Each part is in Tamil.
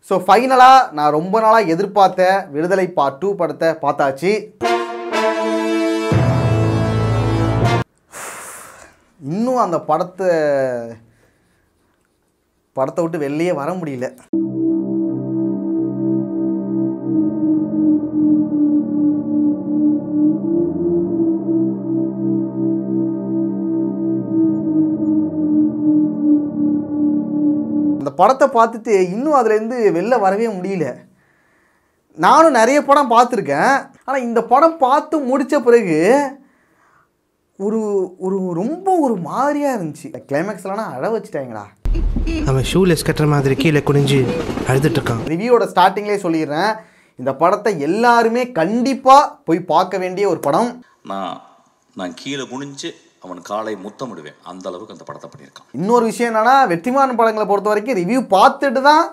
ஸோ ஃபைனலாக நான் ரொம்ப நாளாக எதிர்பார்த்த விடுதலை பார்ட் 2 படத்தை பார்த்தாச்சு. இன்னும் அந்த படத்தை விட்டு வெளியே வர முடியல. அந்த படத்தை பார்த்துட்டு இன்னும் அதுலேருந்து வெளில வரவே முடியல. நானும் நிறைய படம் பார்த்துருக்கேன். ஆனால் இந்த படம் பார்த்து முடித்த பிறகு ஒரு ஒரு ரொம்ப ஒரு மாதிரியாக இருந்துச்சு. கிளைமேக்ஸ்லாம் அழ வச்சுட்டாங்களா? அவன் ஷூலெஸ் கட்டுற மாதிரி கீழே குனிஞ்சு அழுதுட்டு இருக்கான். ரிவ்யூவோட ஸ்டார்டிங்லேயே சொல்லிடுறேன், இந்த படத்தை எல்லாருமே கண்டிப்பாக போய் பார்க்க வேண்டிய ஒரு படம். நான் கீழே குனிஞ்சு அவன் காலை முத்தமிடுவேன், அந்த அளவுக்கு அந்த படத்தை பண்ணியிருக்கான். இன்னொரு விஷயம் என்னன்னா, வெற்றிமாறன் படங்களை பொறுத்த வரைக்கும் ரிவ்யூ பார்த்துட்டு தான்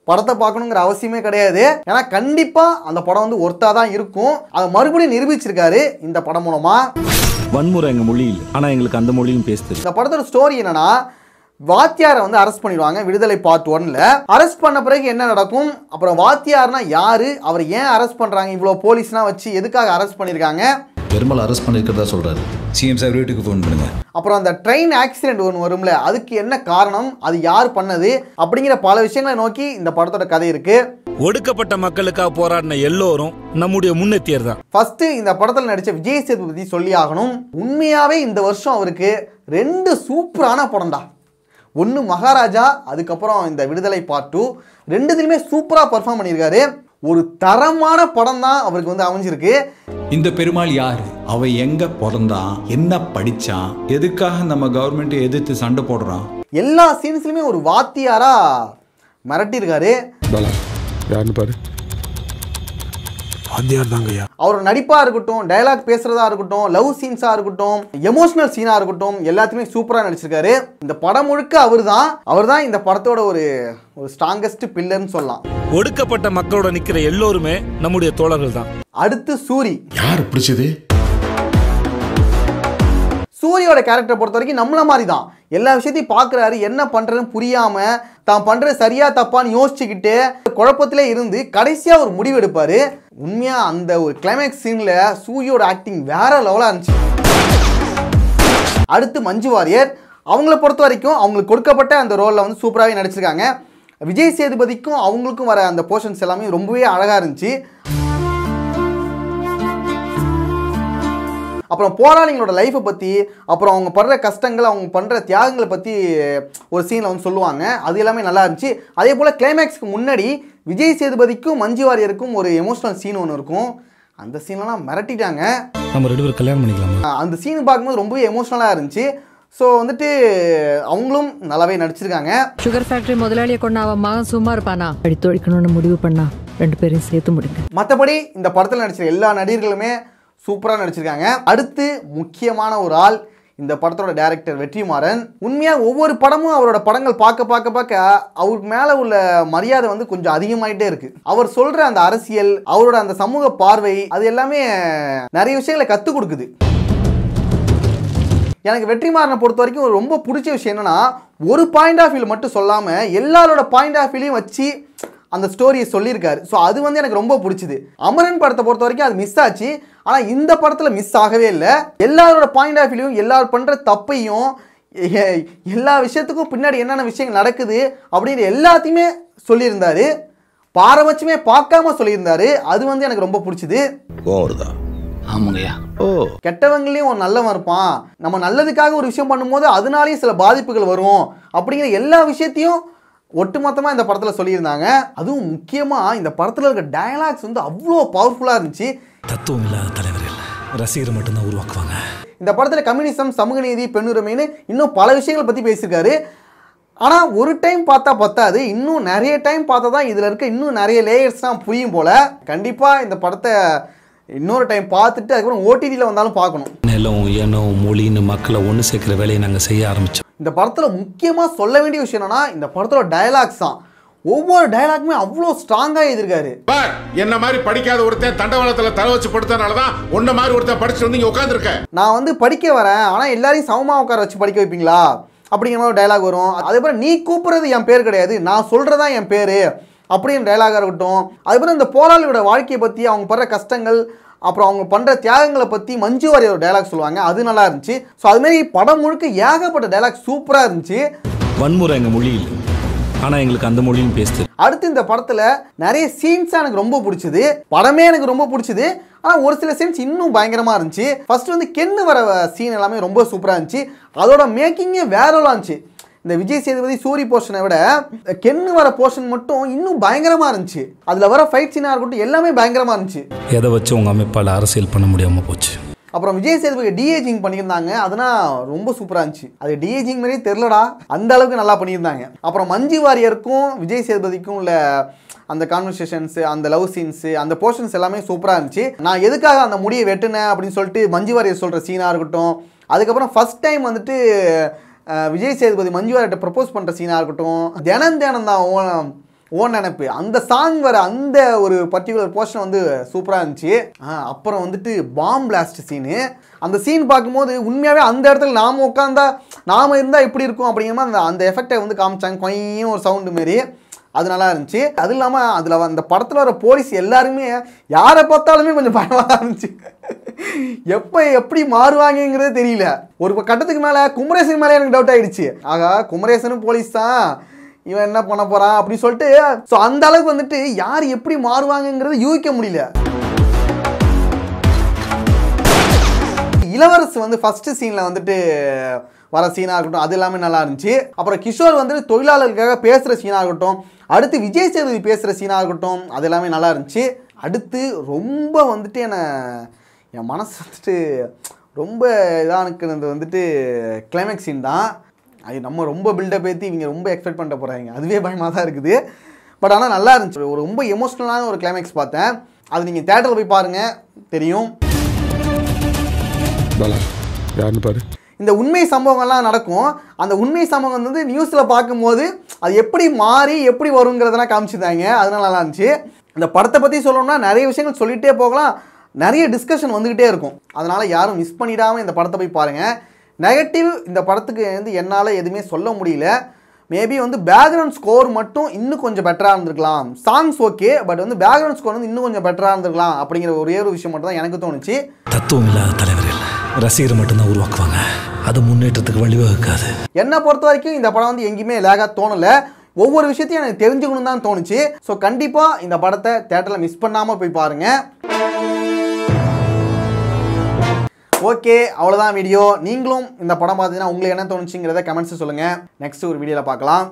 படத்தை பார்க்கணுங்கிற அவசியமே கிடையாது. ஏன்னா கண்டிப்பாக அந்த படம் வந்து ஒர்த்தாக தான் இருக்கும். அதை மறுபடியும் நிரூபிச்சிருக்காரு இந்த படம் மூலமா. வன்முறை எங்கள் மொழி இல்லை, ஆனால் எங்களுக்கு அந்த மொழியும் பேசுது. இந்த படத்தோட ஸ்டோரி என்னன்னா, வாத்தியாரை வந்து அரெஸ்ட் பண்ணிடுவாங்க விடுதலை பார்ட் 1ல. அரெஸ்ட் பண்ண பிறகு என்ன நடக்கும், அப்புறம் வாத்தியார்னா யாரு, அவர் ஏன் அரெஸ்ட் பண்றாங்க, இவ்வளோ போலீஸ்லாம் வச்சு எதுக்காக அரெஸ்ட் பண்ணியிருக்காங்க, பெருமாள் அரெஸ்ட் பண்ணிருக்கிறதா சொல்றாரு. சிஎம் சார் வீட்டுக்கு ஃபோன் பண்ணுங்க. அப்புறம் அந்த ட்ரெயின் ஆக்சிடென்ட் ஒன்று வரும்ல, அதுக்கு என்ன காரணம், அது யார் பண்ணது, அப்படிங்கிற பல விஷயங்களை நோக்கி இந்த படத்தோட கதை இருக்கு. ஒடுக்கப்பட்ட மக்களுக்காக போராடின எல்லோரும் நம்முடைய முன்னேற்றியர் தான். ஃபர்ஸ்ட் இந்த படத்தில் நடித்த விஜய் சேதுபதி சொல்லி ஆகணும். உண்மையாவே இந்த வருஷம் அவருக்கு 2 சூப்பரான படம்டா. ஒன்று மகாராஜா, அதுக்கப்புறம் இந்த விடுதலை பார்ட் 2. ரெண்டுத்துலையுமே சூப்பராக பர்ஃபார்ம் பண்ணியிருக்காரு. ஒரு தரமான படம் தான் அவருக்கு வந்து அமைஞ்சிருக்கு. இந்த பெருமாள் யாரு, அவ எங்க பிறந்தான், என்ன படிச்சான், எதுக்காக நம்ம கவர்மெண்ட் எதிர்த்து சண்டை போடுறான், எல்லா சீன்ஸ்லையுமே ஒரு வாத்தியாரா மிரட்டியிருக்காரு. யாருன்னு பாரு, வாத்தியார் தாங்கய்யா. அவர் நடிப்பாக இருக்கட்டும், டைலாக் பேசுகிறதா இருக்கட்டும், லவ் சீன்ஸாக இருக்கட்டும், எமோஷனல் சீனாக இருக்கட்டும், எல்லாத்தையுமே சூப்பராக நடிச்சிருக்காரு. இந்த படம் முழுக்க அவர் தான் இந்த படத்தோட ஒரு ஸ்ட்ராங்கஸ்ட் பில்லர்னு சொல்லலாம். ஒடுக்கப்பட்ட மக்களோட நிற்கிற எல்லோருமே நம்முடைய தோழர்கள் தான். அடுத்து சூரி. யார் பிடிச்சது? சூரியோட கேரக்டர் பொறுத்த வரைக்கும் நம்மள மாதிரி தான். எல்லா விஷயத்தையும் பார்க்குறாரு, என்ன பண்ணுறதுன்னு புரியாமல் தான் பண்ணுறது சரியா தப்பான்னு யோசிச்சுக்கிட்டு குழப்பத்திலே இருந்து கடைசியாக ஒரு முடிவு எடுப்பார். உண்மையாக அந்த ஒரு கிளைமேக்ஸ் சீனில் சூரியோட ஆக்டிங் வேற லெவலாக இருந்துச்சு. அடுத்து மஞ்சு வாரியர். அவங்கள பொறுத்த வரைக்கும் அவங்களுக்கு கொடுக்கப்பட்ட அந்த ரோலில் வந்து சூப்பராகவே நடிச்சிருக்காங்க. விஜய் சேதுபதிக்கும் அவங்களுக்கும் வர அந்த போர்ஷன்ஸ் எல்லாமே ரொம்பவே அழகாக இருந்துச்சு. அப்புறம் போராளிகளோட லைஃப்பை பற்றி, அப்புறம் அவங்க படுற கஷ்டங்கள், அவங்க பண்ணுற தியாகங்களை பற்றி ஒரு சீனில் வந்து சொல்லுவாங்க. அது எல்லாமே நல்லா இருந்துச்சு. அதே போல் கிளைமேக்ஸ்க்கு முன்னாடி விஜய் சேதுபதிக்கும் மஞ்சு வாரியருக்கும் ஒரு எமோஷனல் சீன் ஒன்று இருக்கும். அந்த சீனெல்லாம் மிரட்டிட்டாங்க. நம்ம 2 பேரும் கல்யாணம் பண்ணிக்கலாம். அந்த சீன் பார்க்கும்போது ரொம்பவே எமோஷனலாக இருந்துச்சு. ஸோ வந்துட்டு அவங்களும் நல்லாவே நடிச்சிருக்காங்க. சுகர் ஃபேக்டரி முதலாளியை கொண்டு அவன் மகன் சும்மா இருப்பானா, அடித்து ஒழிக்கணும்னு முடிவு பண்ணா 2 பேரையும் சேர்த்து முடிங்க. மற்றபடி இந்த படத்தில் நடிச்சிருக்க எல்லா நடிகர்களுமே சூப்பராக நடிச்சிருக்காங்க. அடுத்து முக்கியமான ஒரு ஆள், இந்த படத்தோட டைரக்டர் வெற்றிமாறன். உண்மையாக ஒவ்வொரு படமும் அவரோட படங்கள் பார்க்க அவருக்கு மேலே உள்ள மரியாதை வந்து கொஞ்சம் அதிகமாயிட்டே இருக்கு. அவர் சொல்கிற அந்த அரசியல், அவரோட அந்த சமூக பார்வை, அது எல்லாமே நிறைய விஷயங்களை கற்றுக் கொடுக்குது. எனக்கு வெற்றிமாறனை பொறுத்த வரைக்கும் ரொம்ப பிடிச்ச விஷயம் என்னன்னா, ஒரு பாயிண்ட் ஆஃப் வியூவில் மட்டும் சொல்லாமல் எல்லாரோட பாயிண்ட் ஆஃப் வியூலையும் வச்சு அந்த ஸ்டோரியை சொல்லியிருக்காரு. ஸோ அது வந்து எனக்கு ரொம்ப பிடிச்சிது. அமரன் படத்தை பொறுத்த வரைக்கும் அது மிஸ் ஆச்சு. ஆனால் இந்த படத்தில் மிஸ் ஆகவே இல்லை. எல்லாரோட பாயிண்ட் ஆஃப் வியூலையும், எல்லாரும் பண்ணுற தப்பையும், எல்லா விஷயத்துக்கும் பின்னாடி என்னென்ன விஷயங்கள் நடக்குது அப்படிங்கிற எல்லாத்தையுமே சொல்லியிருந்தாரு. பாரபட்சமே பார்க்காம சொல்லியிருந்தாரு. அது வந்து எனக்கு ரொம்ப பிடிச்சிது. ஆமாங்கய்யா. கெட்டவங்களையும் ஒரு நல்லவன் இருப்பான், நம்ம நல்லதுக்காக ஒரு விஷயம் பண்ணும்போது அதனாலேயும் சில பாதிப்புகள் வரும் அப்படிங்கிற எல்லா விஷயத்தையும் ஒட்டுமொத்தமாக இந்த படத்தில் சொல்லியிருந்தாங்க. அதுவும் முக்கியமாக இந்த படத்தில் இருக்க டயலாக்ஸ் வந்து அவ்வளோ பவர்ஃபுல்லாக இருந்துச்சு. தத்துவம் இல்லாத தலைவர்கள் ரசிகர் மட்டும்தான் உருவாக்குவாங்க. இந்த படத்தில் கம்யூனிசம், சமூக நீதி, பெண்ணுரிமைன்னு இன்னும் பல விஷயங்களை பற்றி பேசியிருக்காரு. ஆனால் ஒரு டைம் பார்த்தா பத்தாது, இன்னும் நிறைய டைம் பார்த்தா தான் இதில் இருக்க இன்னும் நிறைய லேயர்ஸ்லாம் புரியும் போல். கண்டிப்பாக இந்த படத்தை இன்னொரு டைம் பார்த்துட்டு அதுக்கப்புறம் ஓடிடியில் வந்தாலும் பார்க்கணும். நிலம், இனம், மொழின்னு மக்களை ஒன்று சேர்க்குற வேலையை நாங்கள் செய்ய ஆரம்பித்தோம். இந்த படத்தில் முக்கியமாக சொல்ல வேண்டிய விஷயம் என்னன்னா, இந்த படத்தோட டயலாக்ஸ் தான். ஒவ்வொரு டயலாக்குமே அவ்வளோ ஸ்ட்ராங்காக எழுதியிருக்காரு. என்ன மாதிரி படிக்காத ஒருத்தன் தண்டவாளத்தில் தலை வச்சு படுத்தனால தான் உன்ன மாதிரி ஒருத்தன் படிச்சுட்டு வந்து இங்கே உட்காந்துருக்க. நான் வந்து படிக்க வரேன், ஆனால் எல்லாரையும் சமமாக உட்கார வச்சு படிக்க வைப்பீங்களா அப்படிங்கிற மாதிரி டயலாக் வரும். அதே போல் நீ கூப்பிட்றது என் பேர் கிடையாது, நான் சொல்கிறதா என் பேர், அப்படின்னு டைலாகாக இருக்கட்டும். அதுக்கப்புறம் இந்த போராளியோட வாழ்க்கையை பற்றி, அவங்க படுற கஷ்டங்கள், அப்புறம் அவங்க பண்ணுற தியாகங்களை பற்றி மஞ்சு வாரியர் ஒரு டைலாக் சொல்லுவாங்க, அது நல்லா இருந்துச்சு. ஸோ அதுமாரி படம் முழுக்க ஏகப்பட்ட டைலாக் சூப்பராக இருந்துச்சு. வன்முறை எங்கள் மொழி இல்லை, ஆனால் எங்களுக்கு அந்த மொழியும் பேசுது. அடுத்து இந்த படத்தில் நிறைய சீன்ஸாக எனக்கு ரொம்ப பிடிச்சது. படமே எனக்கு ரொம்ப பிடிச்சது. ஆனால் ஒரு சில சீன்ஸ் இன்னும் பயங்கரமாக இருந்துச்சு. ஃபர்ஸ்ட் வந்து கென்னு வர சீன் எல்லாமே ரொம்ப சூப்பராக இருந்துச்சு. அதோட மேக்கிங்கே வேறலாம் இருந்துச்சு. இந்த விஜய் சேதுபதி சூரி போர்ஷனை விட கென்னு வர போர்ஷன் மட்டும் இன்னும் பயங்கரமாக இருந்துச்சு. அதில் வர ஃபைட் சீனாக இருக்கட்டும் எல்லாமே பயங்கரமாக இருந்துச்சு. எதை வச்சு உங்கள் அமைப்பால் அரசியல் பண்ண முடியாமல் போச்சு. அப்புறம் விஜய் சேதுபதி டிஏஜிங் பண்ணியிருந்தாங்க, அதனால் ரொம்ப சூப்பராக இருந்துச்சு. அது டிஏஜிங் மாதிரியே தெரிலடா, அந்த அளவுக்கு நல்லா பண்ணியிருந்தாங்க. அப்புறம் மஞ்சு வாரியருக்கும் விஜய் சேதுபதிக்கும் உள்ள அந்த கான்வர்சேஷன்ஸு, அந்த லவ் சீன்ஸு, அந்த போர்ஷன்ஸ் எல்லாமே சூப்பராக இருந்துச்சு. நான் எதுக்காக அந்த முடியை வெட்டினேன் அப்படின்னு சொல்லிட்டு மஞ்சு வாரியர் சொல்கிற சீனாக இருக்கட்டும், அதுக்கப்புறம் ஃபஸ்ட் டைம் வந்துட்டு விஜய் சேதுபதி மஞ்சு வாரியர்கிட்ட ப்ரப்போஸ் பண்ணுற சீனாக இருக்கட்டும், தினம் தான் ஓன் நினைப்பு, அந்த சாங் வர அந்த ஒரு பர்டிகுலர் போர்ஷன் வந்து சூப்பராக இருந்துச்சு. அப்புறம் வந்துட்டு பாம் பிளாஸ்ட் சீனு, அந்த சீன் பார்க்கும்போது உண்மையாகவே அந்த இடத்துல நாம் உட்காந்தா நாம் இருந்தால் எப்படி இருக்கும் அப்படிங்கிற மாதிரி அந்த எஃபெக்டை வந்து காமிச்சாங்க, கொஞ்சம் ஒரு சவுண்டு மாரி. அது நல்லா இருந்துச்சு. அது இல்லாமல் அதில் அந்த படத்தில் வர போலீஸ் எல்லாருமே யாரை பார்த்தாலுமே கொஞ்சம் பயமாக தான் இருந்துச்சு. எப்போ எப்படி மாறுவாங்கங்கிறதே தெரியல. ஒரு கட்டத்துக்கு மேலே குமரேசன் மேலே எனக்கு டவுட் ஆகிடுச்சு. ஆகா, குமரேசனும் போலீஸ் தான், இவன் என்ன பண்ண போகிறான் அப்படின்னு சொல்லிட்டு. ஸோ அந்த அளவுக்கு வந்துட்டு யார் எப்படி மாறுவாங்கங்கிறது யூகிக்க முடியல. இளவரசு வந்து ஃபஸ்ட்டு சீனில் வந்துட்டு வர சீனாக இருக்கட்டும், அது எல்லாமே நல்லா இருந்துச்சு. அப்புறம் கிஷோர் வந்துட்டு தொழிலாளர்களுக்காக பேசுகிற சீனாக இருக்கட்டும், அடுத்து விஜய் சேதுபதி பேசுகிற சீனாக இருக்கட்டும், அது எல்லாமே நல்லா இருந்துச்சு. அடுத்து ரொம்ப வந்துட்டு என் மனசு வந்துட்டு ரொம்ப இதாக இருக்கிறது வந்துட்டு கிளைமேக்ஸ் சீன் தான். அது நம்ம ரொம்ப பில்டப் ஏற்றி இவங்க ரொம்ப எக்ஸ்பெக்ட் பண்ணிட்டு போகிறாங்க, அதுவே பயமாக தான் இருக்குது. பட் ஆனால் நல்லா இருந்துச்சு. ஒரு ரொம்ப எமோஷ்னலான ஒரு கிளைமேக்ஸ் பார்த்தேன். அது நீங்கள் தேட்டரில் போய் பாருங்கள், தெரியும். யாருன்னு பாரு. இந்த உண்மை சம்பவங்கள்லாம் நடக்கும். அந்த உண்மை சம்பவம் வந்து நியூஸில் பார்க்கும்போது அது எப்படி மாறி எப்படி வருங்கிறதெல்லாம் காமிச்சிருந்தாங்க, அதனால நல்லா இருந்துச்சு. இந்த படத்தை பற்றி சொல்லணும்னா நிறைய விஷயங்கள் சொல்லிகிட்டே போகலாம், நிறைய டிஸ்கஷன் வந்துக்கிட்டே இருக்கும். அதனால் யாரும் மிஸ் பண்ணிடாமல் இந்த படத்தை போய் பாருங்கள். நெகட்டிவ் இந்த படத்துக்கு வந்து என்னால் எதுவுமே சொல்ல முடியல. மேபி வந்து பேக்ரவுண்ட் ஸ்கோர் மட்டும் இன்னும் கொஞ்சம் பெட்டராக இருந்திருக்கலாம். சாங்ஸ் ஓகே, பட் வந்து பேக்ரவுண்ட் ஸ்கோர் வந்து இன்னும் கொஞ்சம் பெட்டராக இருந்திருக்கலாம் அப்படிங்கிற ஒரே ஒரு விஷயம் மட்டும் தான் எனக்கு தோணுச்சு. தத்துவம் இல்லாத தலைவர்கள் ரசிகரை மட்டும்தான் உருவாக்குவாங்க, அது முன்னேற்றத்துக்கு வழிவகுக்காது. என்னை பொறுத்த வரைக்கும் இந்த படம் வந்து எங்கேயுமே லேகாக தோணலை. ஒவ்வொரு விஷயத்தையும் எனக்கு தெரிஞ்சுக்கணும் தான் தோணுச்சு. ஸோ கண்டிப்பாக இந்த படத்தை தேட்டரில் மிஸ் பண்ணாமல் போய் பாருங்கள். ஓகே, அவ்வளோதான் வீடியோ. நீங்களும் இந்த படம் பார்த்தீங்கன்னா உங்களுக்கு என்ன தோணுச்சுங்கிறத கமெண்ட்ஸ் சொல்லுங்கள். நெக்ஸ்ட் ஒரு வீடியோவில் பார்க்கலாம்.